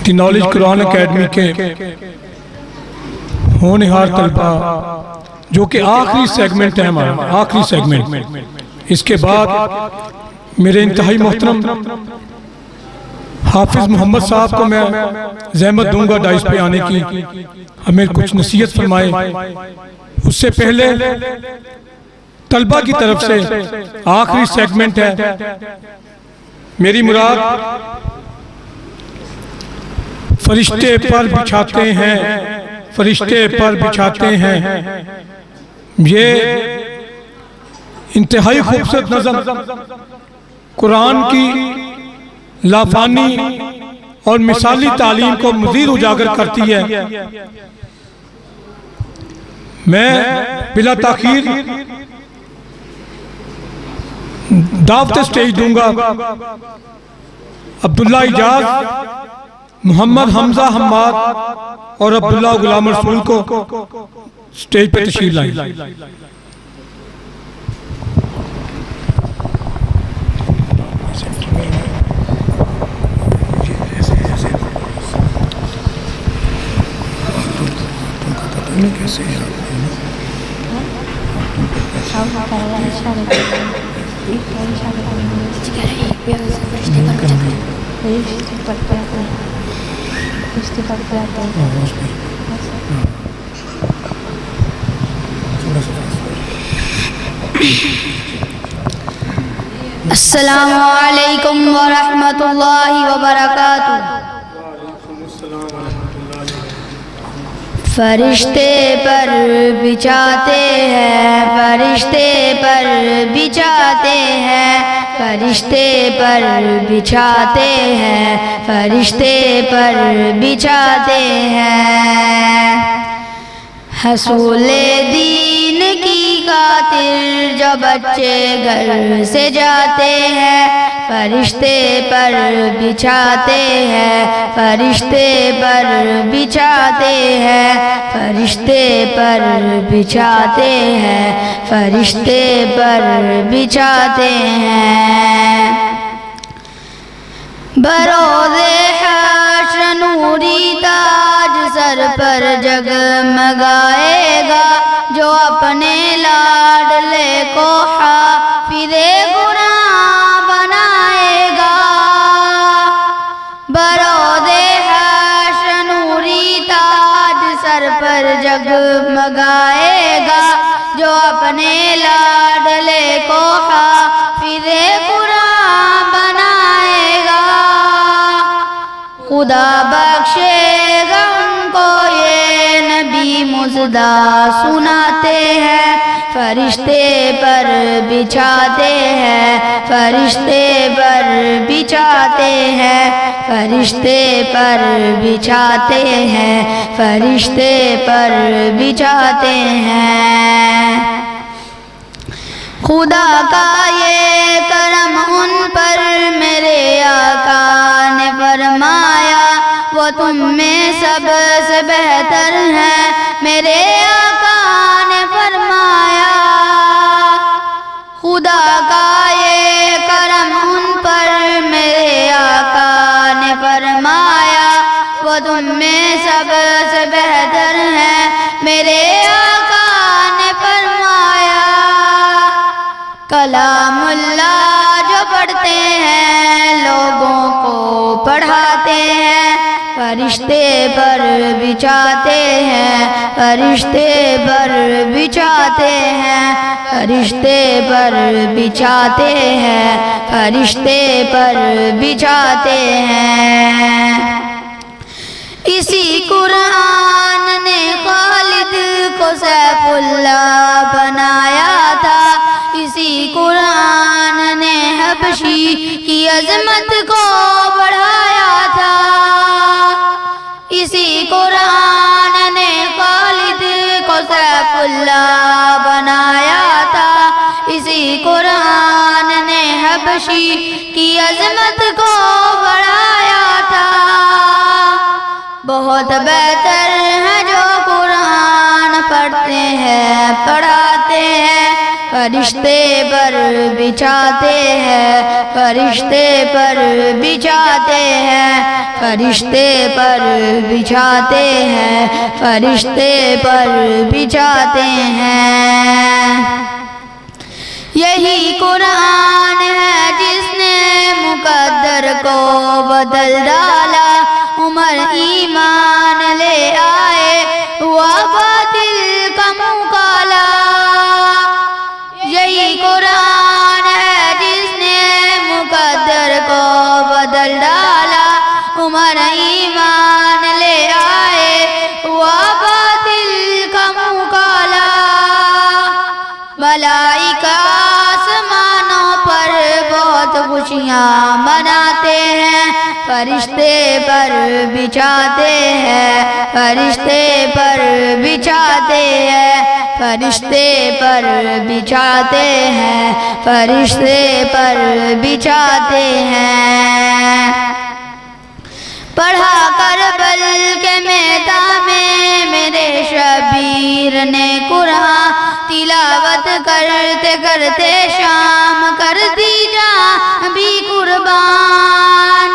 The knowledge Quran academy کے ہونہار طلبہ جو کہ آخری سیگمنٹ ہے ہمارا، آخری سیگمنٹ، اس کے بعد میرے انتہائی محترم حافظ محمد صاحب کو میں زحمت دوں گا ڈائس پہ آنے کی، ہمیں کچھ نصیحت فرمائے۔ اس سے پہلے طلبہ کی طرف سے آخری سیگمنٹ ہے، میری مراد فرشتے پر بچھاتے ہیں، فرشتے پر بچھاتے ہیں، یہ انتہائی خوبصورت نظم قرآن کی لافانی اور مثالی تعلیم کو مزید اجاگر کرتی ہے۔ میں بلا تاخیر دعوت سٹیج دوں گا عبداللہ اجاز، محمد حمزہ حماد اور عبداللہ غلام رسول کو سٹیج پہ تشریف لائیں۔ السلام علیکم ورحمۃ اللہ وبرکاتہ۔ فرشتے پر بچھاتے ہیں، فرشتے پر بچھاتے ہیں، فرشتے پر بچھاتے ہیں، فرشتے پر بچھاتے ہیں۔ حصول دین کی خاطر جو بچے گھر سے جاتے ہیں، فرشتے پر بچھاتے ہیں، فرشتے پر بچھاتے ہیں، فرشتے پر بچھاتے ہیں، فرشتے پر بچھاتے ہیں۔ بروز حشر نوری تاج سر پر جگمگائے گا، جو اپنے لاڈلے کو حافظ قرآن بنائے گا۔ بروز حشر نوری تاج سر پر جگمگائے گا، جو اپنے لاڈلے کو حافظ قرآن بنائے گا۔ خدا بخشے گا ان کو یہ نبی مژدہ سناتے ہیں، فرشتے پر بچھاتے ہیں، فرشتے پر بچھاتے ہیں، فرشتے پر بچھاتے ہیں، فرشتے پر بچھاتے ہیں۔ خدا کا یہ کرم ان پر میرے آقا نے فرمایا، وہ تم میں سب سے بہتر ہیں، میرے آقا نے فرمایا۔ خدا کا یہ کرم ان پر میرے آقا نے فرمایا، وہ تم میں سب سے بہتر ہیں، میرے آقا نے فرمایا۔ کلام اللہ جو پڑھتے ہیں لوگوں کو پڑھاتے ہیں، فرشتے پر بچھاتے ہیں، فرشتے پر بچھاتے ہیں، فرشتے پر بچھاتے ہیں، فرشتے پر بچھاتے ہیں۔ اسی قرآن نے خالد کو سیف اللہ بنایا تھا، اسی قرآن نے حبشی کی عظمت کو بڑھایا تھا، اسی قرآن نے خالد کو سیف اللہ بنایا تھا، اسی قرآن نے حبشی کی عظمت کو بڑھایا تھا۔ بہت بہتر ہے جو قرآن پڑھتے ہیں، پڑھاتے ہیں، فرشتے پر بچھاتے ہیں فرشتے پر بچھاتے ہیں فرشتے پر بچھاتے ہیں فرشتے پر بچھاتے ہیں یہی قرآن ہے جس نے مقدر کو بدل ڈالا عمر ایمان لے آئے ہوا باطل کا منہ کالا یہی قرآن ہے جس نے مقدر کو بدل ڈالا عمر ایمان لے آئے ہوا باطل کا منہ کالا ملائکہ آسمانوں پر بہت خوشیاں مناتے ہیں فرشتے پر بچھاتے ہیں فرشتے پر بچھاتے ہیں فرشتے پر بچھاتے ہیں فرشتے پر بچھاتے ہیں پڑھا کربل کے میدان میں میرے شبیر نے قرآن تلاوت کرتے کرتے شام کر دی جان بھی قربان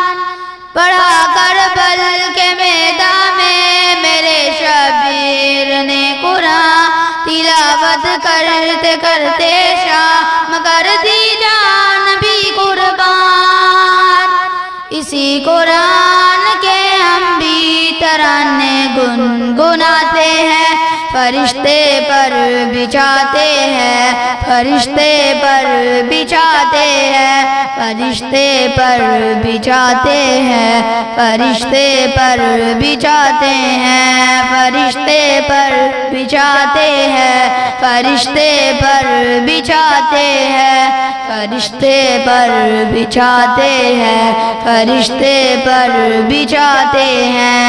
پڑھا کربل کے میدان میں میرے شبیر نے قرآن تلاوت کرتے کرتے شام کر دی جان بھی قربان اسی قرآن کے ہم بھی ترانے گنگناتے ہیں فرشتے پر بچھاتے ہیں فرشتے پر بچھاتے ہیں فرشتے پر بچھاتے ہیں فرشتے پر بچھاتے ہیں فرشتے پر بچھاتے ہیں فرشتے پر بچھاتے ہیں فرشتے پر بچھاتے ہیں فرشتے پر بچھاتے ہیں